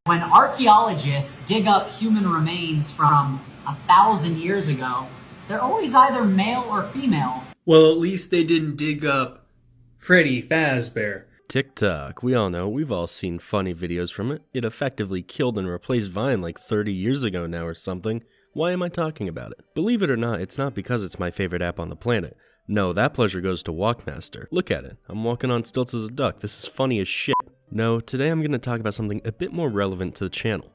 When archaeologists dig up human remains from 1,000 years ago, they're always either male or female. Well, at least they didn't dig up Freddy Fazbear. TikTok, we all know, we've all seen funny videos from it. It effectively killed and replaced Vine like 30 years ago now or something. Why am I talking about it? Believe it or not, it's not because it's my favorite app on the planet. No, that pleasure goes to Walkmaster. Look at it. I'm walking on stilts as a duck. This is funny as shit. No, today I'm going to talk about something a bit more relevant to the channel.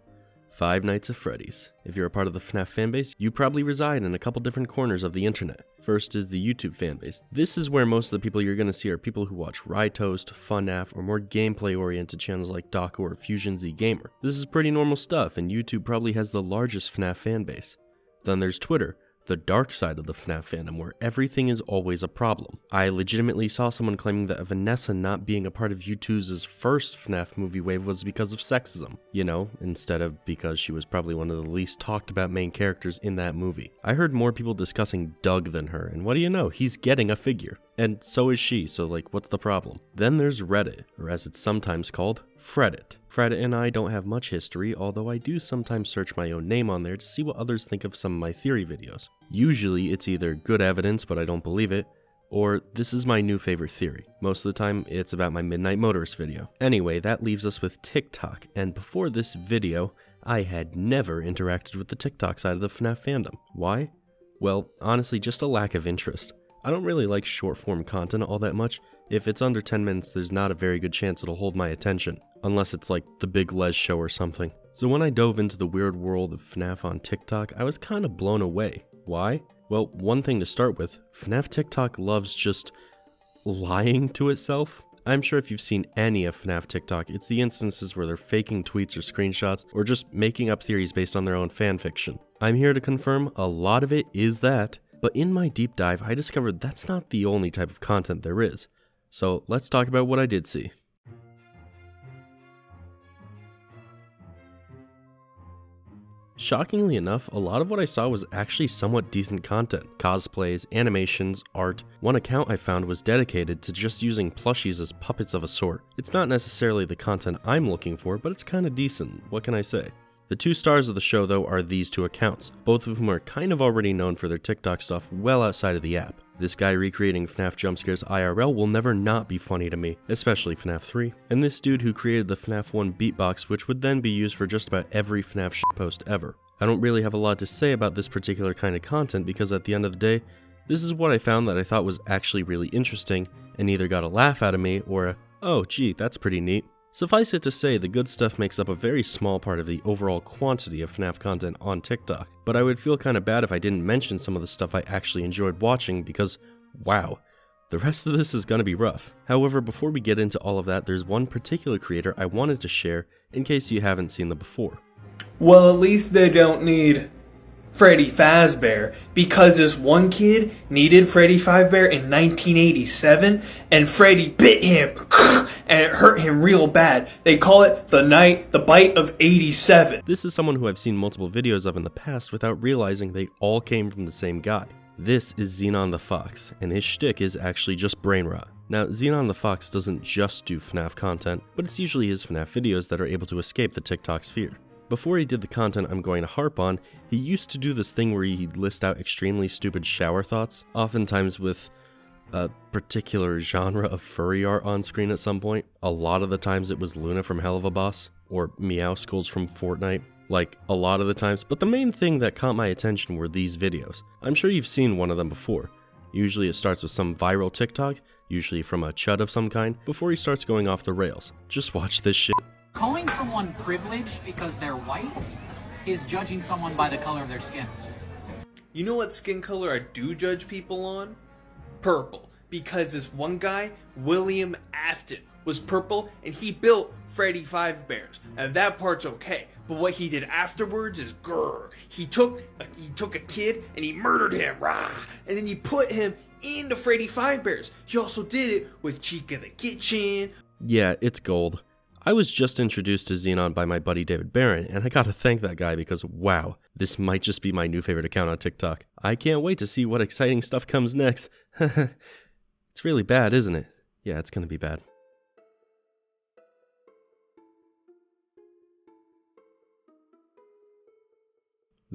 Five Nights at Freddy's. If you're a part of the FNaF fanbase, you probably reside in a couple different corners of the internet. First is the YouTube fanbase. This is where most of the people you're going to see are people who watch RyToast, FNaF, or more gameplay-oriented channels like Dako or Fusion Z Gamer. This is pretty normal stuff, and YouTube probably has the largest FNaF fanbase. Then there's Twitter, the dark side of the FNaF fandom, where everything is always a problem. I legitimately saw someone claiming that Vanessa not being a part of YouTube's first FNaF movie wave was because of sexism. You know, instead of because she was probably one of the least talked about main characters in that movie. I heard more people discussing Doug than her, and what do you know, he's getting a figure. And so is she, so like, what's the problem? Then there's Reddit, or as it's sometimes called, Freddit. Freddit and I don't have much history, although I do sometimes search my own name on there to see what others think of some of my theory videos. Usually it's either good evidence but I don't believe it, or this is my new favorite theory. Most of the time it's about my Midnight Motorist video. Anyway, that leaves us with TikTok, and before this video, I had never interacted with the TikTok side of the FNaF fandom. Why? Well, honestly, just a lack of interest. I don't really like short-form content all that much. If it's under 10 minutes, there's not a very good chance it'll hold my attention, unless it's like The Big Les Show or something. So when I dove into the weird world of FNaF on TikTok, I was kind of blown away. Why? Well, one thing to start with, FNaF TikTok loves just lying to itself. I'm sure if you've seen any of FNaF TikTok, it's the instances where they're faking tweets or screenshots, or just making up theories based on their own fanfiction. I'm here to confirm a lot of it is that, but in my deep dive, I discovered that's not the only type of content there is. So let's talk about what I did see. Shockingly enough, a lot of what I saw was actually somewhat decent content. Cosplays, animations, art. One account I found was dedicated to just using plushies as puppets of a sort. It's not necessarily the content I'm looking for, but it's kinda decent, what can I say? The two stars of the show though are these two accounts, both of whom are kind of already known for their TikTok stuff well outside of the app. This guy recreating FNaF jump scares IRL will never not be funny to me, especially FNaF 3. And this dude who created the FNaF 1 beatbox, which would then be used for just about every FNaF shitpost ever. I don't really have a lot to say about this particular kind of content because at the end of the day, this is what I found that I thought was actually really interesting and either got a laugh out of me or a, oh gee, that's pretty neat. Suffice it to say, the good stuff makes up a very small part of the overall quantity of FNaF content on TikTok, but I would feel kinda bad if I didn't mention some of the stuff I actually enjoyed watching because, wow, the rest of this is gonna be rough. However, before we get into all of that, there's one particular creator I wanted to share in case you haven't seen them before. Well, at least they don't need Freddy Fazbear, because this one kid needed Freddy Fazbear in 1987, and Freddy bit him, and it hurt him real bad. They call it the bite of 87. This is someone who I've seen multiple videos of in the past without realizing they all came from the same guy. This is Xenon the Fox, and his shtick is actually just brain rot. Now, Xenon the Fox doesn't just do FNaF content, but it's usually his FNaF videos that are able to escape the TikTok sphere. Before he did the content I'm going to harp on, he used to do this thing where he'd list out extremely stupid shower thoughts, oftentimes with a particular genre of furry art on screen at some point. A lot of the times it was Luna from Hell of a Boss, or Meow Skulls from Fortnite, like a lot of the times, but the main thing that caught my attention were these videos. I'm sure you've seen one of them before. Usually it starts with some viral TikTok, usually from a chud of some kind, before he starts going off the rails. Just watch this shit. Calling someone privileged because they're white is judging someone by the color of their skin. You know what skin color I do judge people on? Purple. Because this one guy, William Afton, was purple and he built Freddy Fazbears. And that part's okay. But what he did afterwards is grrr. He took a kid and he murdered him, rah, and then he put him into Freddy Fazbears. He also did it with Chica the Kitchen. Yeah, it's gold. I was just introduced to Xenon by my buddy David Barron, and I gotta thank that guy because wow, this might just be my new favorite account on TikTok. I can't wait to see what exciting stuff comes next. It's really bad, isn't it? Yeah, it's gonna be bad.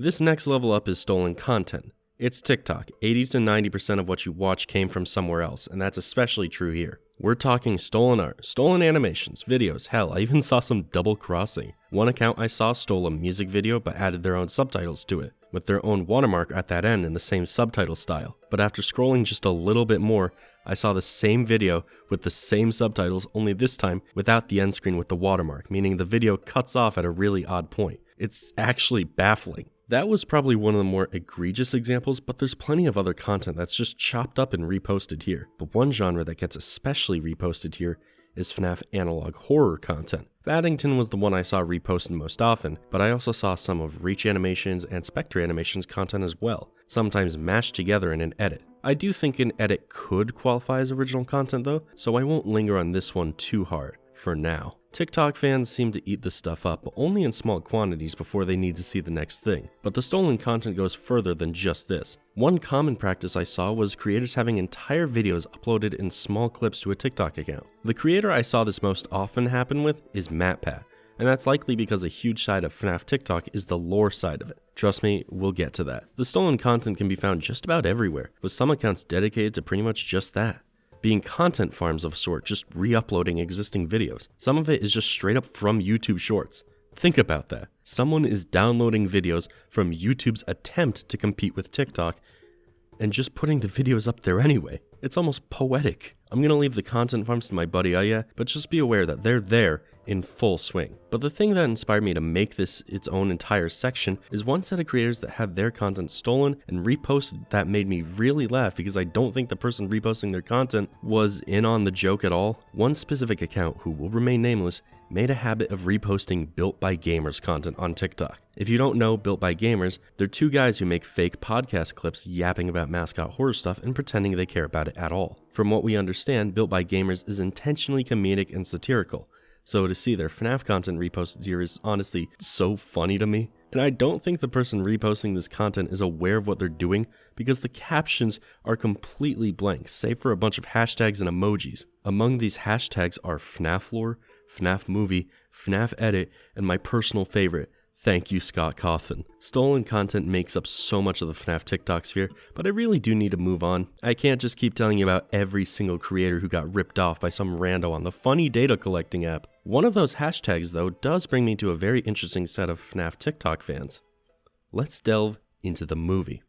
This next level up is stolen content. It's TikTok. 80 to 90% of what you watch came from somewhere else, and that's especially true here. We're talking stolen art, stolen animations, videos, hell, I even saw some double crossing. One account I saw stole a music video but added their own subtitles to it, with their own watermark at that end in the same subtitle style. But after scrolling just a little bit more, I saw the same video with the same subtitles, only this time without the end screen with the watermark, meaning the video cuts off at a really odd point. It's actually baffling. That was probably one of the more egregious examples, but there's plenty of other content that's just chopped up and reposted here. But one genre that gets especially reposted here is FNaF analog horror content. Paddington was the one I saw reposted most often, but I also saw some of Reach Animations and Spectre Animations content as well, sometimes mashed together in an edit. I do think an edit could qualify as original content though, so I won't linger on this one too hard for now. TikTok fans seem to eat this stuff up, but only in small quantities before they need to see the next thing. But the stolen content goes further than just this. One common practice I saw was creators having entire videos uploaded in small clips to a TikTok account. The creator I saw this most often happen with is MatPat, and that's likely because a huge side of FNaF TikTok is the lore side of it. Trust me, we'll get to that. The stolen content can be found just about everywhere, with some accounts dedicated to pretty much just that. Being content farms of a sort, just re-uploading existing videos. Some of it is just straight up from YouTube Shorts. Think about that. Someone is downloading videos from YouTube's attempt to compete with TikTok and just putting the videos up there anyway. It's almost poetic. I'm gonna leave the content farms to my buddy Aya, but just be aware that they're there in full swing. But the thing that inspired me to make this its own entire section is one set of creators that had their content stolen and reposted that made me really laugh because I don't think the person reposting their content was in on the joke at all. One specific account, who will remain nameless, made a habit of reposting Built by Gamers content on TikTok. If you don't know Built by Gamers, they're two guys who make fake podcast clips yapping about mascot horror stuff and pretending they care about it at all. From what we understand, Built by Gamers is intentionally comedic and satirical, so to see their FNaF content reposted here is honestly so funny to me. And I don't think the person reposting this content is aware of what they're doing because the captions are completely blank, save for a bunch of hashtags and emojis. Among these hashtags are FNaF lore, FNaF movie, FNaF edit, and my personal favorite, thank you Scott Cawthon. Stolen content makes up so much of the FNaF TikTok sphere, but I really do need to move on. I can't just keep telling you about every single creator who got ripped off by some rando on the funny data collecting app. One of those hashtags though does bring me to a very interesting set of FNaF TikTok fans. Let's delve into the movie.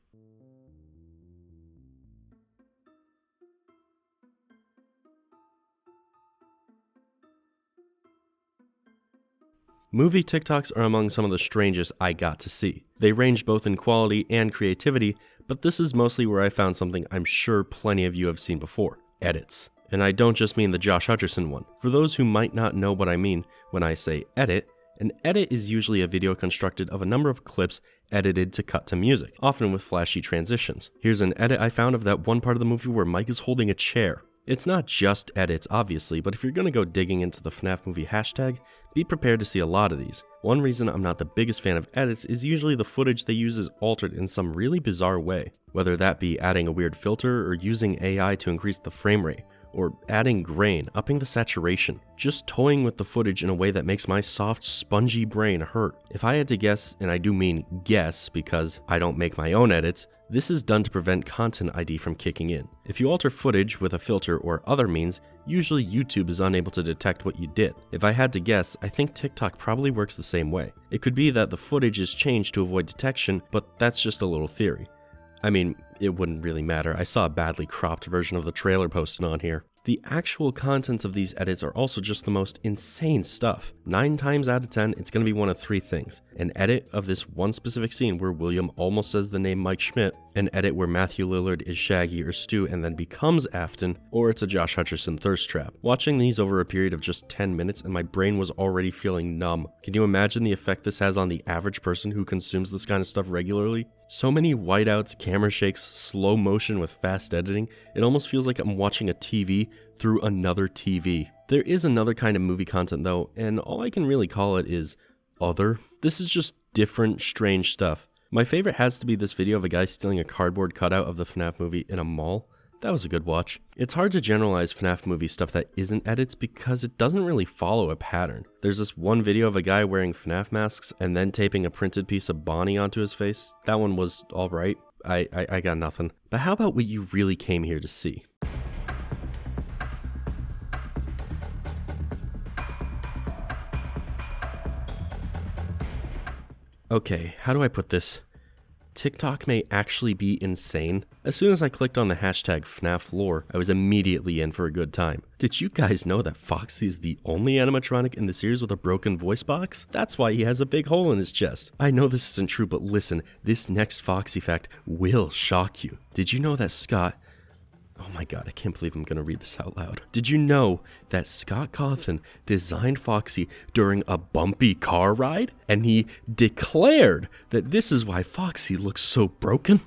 Movie TikToks are among some of the strangest I got to see. They range both in quality and creativity, but this is mostly where I found something I'm sure plenty of you have seen before: edits. And I don't just mean the Josh Hutcherson one. For those who might not know what I mean when I say edit, an edit is usually a video constructed of a number of clips edited to cut to music, often with flashy transitions. Here's an edit I found of that one part of the movie where Mike is holding a chair. It's not just edits, obviously, but if you're gonna go digging into the FNaF movie hashtag, be prepared to see a lot of these. One reason I'm not the biggest fan of edits is usually the footage they use is altered in some really bizarre way, whether that be adding a weird filter or using AI to increase the frame rate, or adding grain, upping the saturation, just toying with the footage in a way that makes my soft, spongy brain hurt. If I had to guess, and I do mean guess because I don't make my own edits, this is done to prevent Content ID from kicking in. If you alter footage with a filter or other means, usually YouTube is unable to detect what you did. If I had to guess, I think TikTok probably works the same way. It could be that the footage is changed to avoid detection, but that's just a little theory. I mean, it wouldn't really matter. I saw a badly cropped version of the trailer posted on here. The actual contents of these edits are also just the most insane stuff. 9 times out of 10, it's going to be one of 3 things. An edit of this one specific scene where William almost says the name Mike Schmidt, an edit where Matthew Lillard is Shaggy or Stu and then becomes Afton, or it's a Josh Hutcherson thirst trap. Watching these over a period of just 10 minutes and my brain was already feeling numb. Can you imagine the effect this has on the average person who consumes this kind of stuff regularly? So many whiteouts, camera shakes, slow motion with fast editing, it almost feels like I'm watching a TV through another TV. There is another kind of movie content though, and all I can really call it is other. This is just different, strange stuff. My favorite has to be this video of a guy stealing a cardboard cutout of the FNaF movie in a mall. That was a good watch. It's hard to generalize FNaF movie stuff that isn't edits because it doesn't really follow a pattern. There's this one video of a guy wearing FNaF masks and then taping a printed piece of Bonnie onto his face. That one was alright. I got nothing. But how about what you really came here to see? Okay, how do I put this? TikTok may actually be insane. As soon as I clicked on the hashtag FNAF lore, I was immediately in for a good time. Did you guys know that Foxy is the only animatronic in the series with a broken voice box? That's why he has a big hole in his chest. I know this isn't true, but listen, this next Foxy fact will shock you. Did you know that Scott... Oh my god, I can't believe I'm gonna read this out loud. Did you know that Scott Cawthon designed Foxy during a bumpy car ride? And he declared that this is why Foxy looks so broken?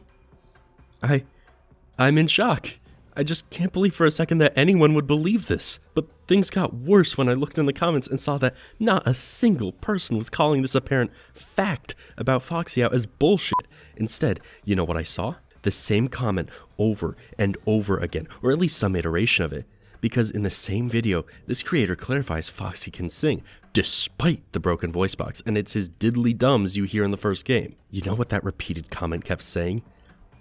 I'm in shock. I just can't believe for a second that anyone would believe this. But things got worse when I looked in the comments and saw that not a single person was calling this apparent fact about Foxy out as bullshit. Instead, you know what I saw? The same comment over and over again, or at least some iteration of it, because in the same video, this creator clarifies Foxy can sing, despite the broken voice box, and it's his diddly dums you hear in the first game. You know what that repeated comment kept saying?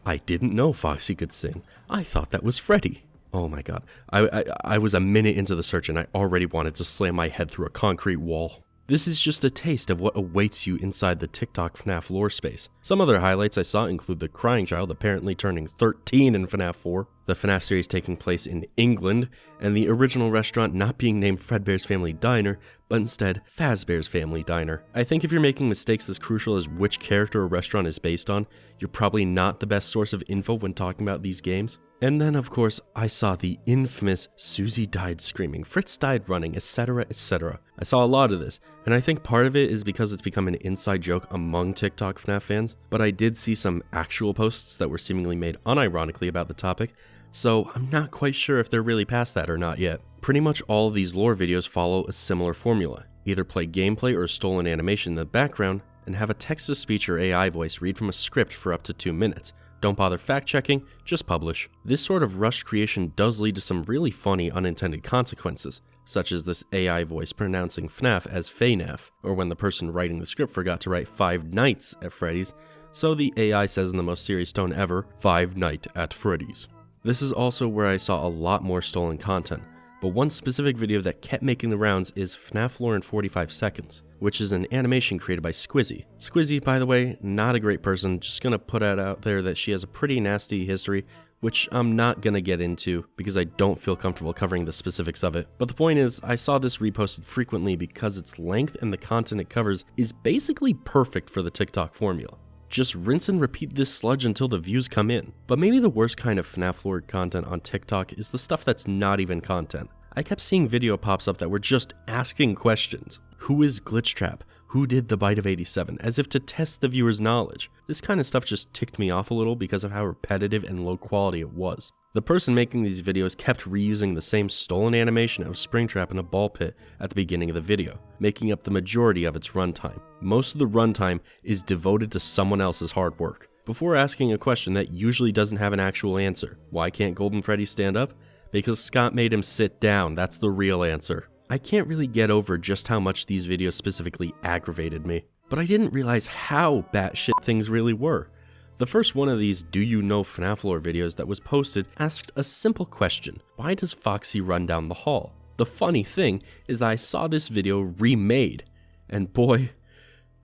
I didn't know Foxy could sing. I thought that was Freddy. Oh my god, I was a minute into the search and I already wanted to slam my head through a concrete wall. This is just a taste of what awaits you inside the TikTok FNAF lore space. Some other highlights I saw include the crying child apparently turning 13 in FNAF 4, the FNAF series taking place in England, and the original restaurant not being named Fredbear's Family Diner, but instead Fazbear's Family Diner. I think if you're making mistakes as crucial as which character a restaurant is based on, you're probably not the best source of info when talking about these games. And then, of course, I saw the infamous Susie died screaming, Fritz died running, etc, etc. I saw a lot of this, and I think part of it is because it's become an inside joke among TikTok FNAF fans, but I did see some actual posts that were seemingly made unironically about the topic, so I'm not quite sure if they're really past that or not yet. Pretty much all of these lore videos follow a similar formula. Either play gameplay or stolen animation in the background, and have a text-to-speech or AI voice read from a script for up to 2 minutes. Don't bother fact-checking, just publish. This sort of rushed creation does lead to some really funny unintended consequences, such as this AI voice pronouncing FNAF as FNaF, or when the person writing the script forgot to write Five Nights at Freddy's, so the AI says in the most serious tone ever, Five Night at Freddy's. This is also where I saw a lot more stolen content, but one specific video that kept making the rounds is FNAF lore in 45 seconds, which is an animation created by Squizzy. Squizzy, by the way, not a great person, just gonna put it out there that she has a pretty nasty history, which I'm not gonna get into because I don't feel comfortable covering the specifics of it. But the point is, I saw this reposted frequently because its length and the content it covers is basically perfect for the TikTok formula. Just rinse and repeat this sludge until the views come in. But maybe the worst kind of FNAF lore content on TikTok is the stuff that's not even content. I kept seeing video pops up that were just asking questions. Who is Glitchtrap? Who did the Bite of 87? As if to test the viewer's knowledge. This kind of stuff just ticked me off a little because of how repetitive and low quality it was. The person making these videos kept reusing the same stolen animation of Springtrap in a ball pit at the beginning of the video, making up the majority of its runtime. Most of the runtime is devoted to someone else's hard work, before asking a question that usually doesn't have an actual answer. Why can't Golden Freddy stand up? Because Scott made him sit down, that's the real answer. I can't really get over just how much these videos specifically aggravated me, but I didn't realize how batshit things really were. The first one of these Do You Know FNAF Lore videos that was posted asked a simple question: why does Foxy run down the hall? The funny thing is that I saw this video remade, and boy,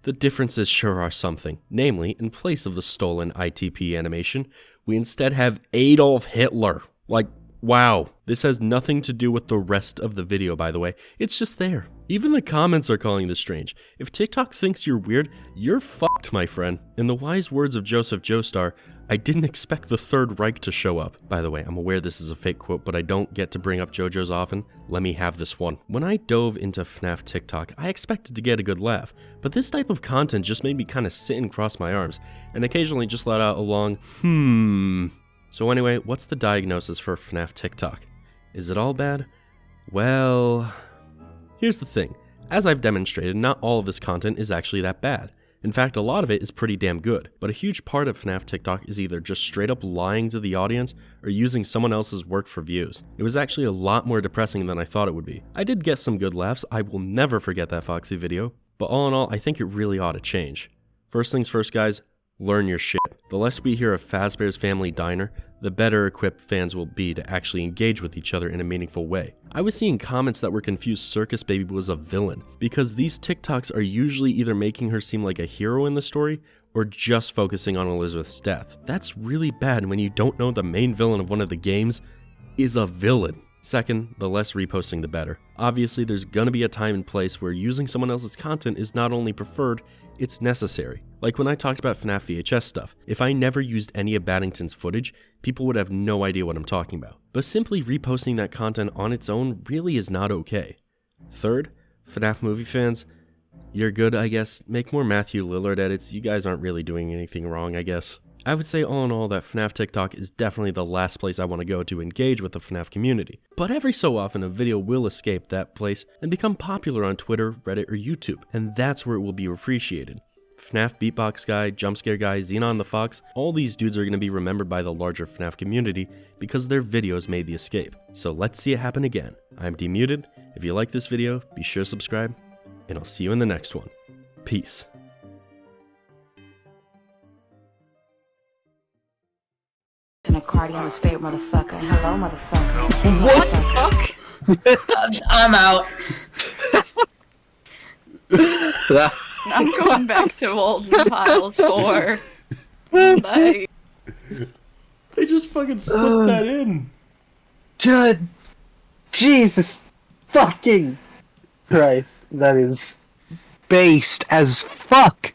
the differences sure are something. Namely, in place of the stolen ITP animation, we instead have Adolf Hitler. Like, wow. This has nothing to do with the rest of the video, by the way. It's just there. Even the comments are calling this strange. If TikTok thinks you're weird, you're fucked, my friend. In the wise words of Joseph Joestar, I didn't expect the Third Reich to show up. By the way, I'm aware this is a fake quote, but I don't get to bring up JoJo's often. Let me have this one. When I dove into FNAF TikTok, I expected to get a good laugh, but this type of content just made me kind of sit and cross my arms, and occasionally just let out a long, So anyway, what's the diagnosis for FNAF TikTok? Is it all bad? Well, here's the thing. As I've demonstrated, not all of this content is actually that bad. In fact, a lot of it is pretty damn good, but a huge part of FNaF TikTok is either just straight up lying to the audience or using someone else's work for views. It was actually a lot more depressing than I thought it would be. I did get some good laughs, I will never forget that Foxy video, but all in all, I think it really ought to change. First things first, guys, learn your shit. The less we hear of Fazbear's Family Diner, the better equipped fans will be to actually engage with each other in a meaningful way. I was seeing comments that were confused Circus Baby was a villain, because these TikToks are usually either making her seem like a hero in the story, or just focusing on Elizabeth's death. That's really bad when you don't know the main villain of one of the games is a villain. Second, the less reposting the better. Obviously, there's gonna be a time and place where using someone else's content is not only preferred, it's necessary. Like when I talked about FNaF VHS stuff, if I never used any of Baddington's footage, people would have no idea what I'm talking about. But simply reposting that content on its own really is not okay. Third, FNaF movie fans, you're good, I guess. Make more Matthew Lillard edits, you guys aren't really doing anything wrong, I guess. I would say all in all that FNaF TikTok is definitely the last place I want to go to engage with the FNaF community. But every so often a video will escape that place and become popular on Twitter, Reddit, or YouTube, and that's where it will be appreciated. FNaF Beatbox Guy, Jumpscare Guy, Xenon the Fox, all these dudes are going to be remembered by the larger FNaF community because their videos made the escape. So let's see it happen again. I'm Demuted. If you like this video, be sure to subscribe, and I'll see you in the next one. Peace. A Cardi, I'm his favorite motherfucker. Hello, motherfucker. What the fuck? I'm out. I'm going back to old piles 4. Bye. They just fucking slipped that in. God, Jesus fucking Christ, that is based as fuck.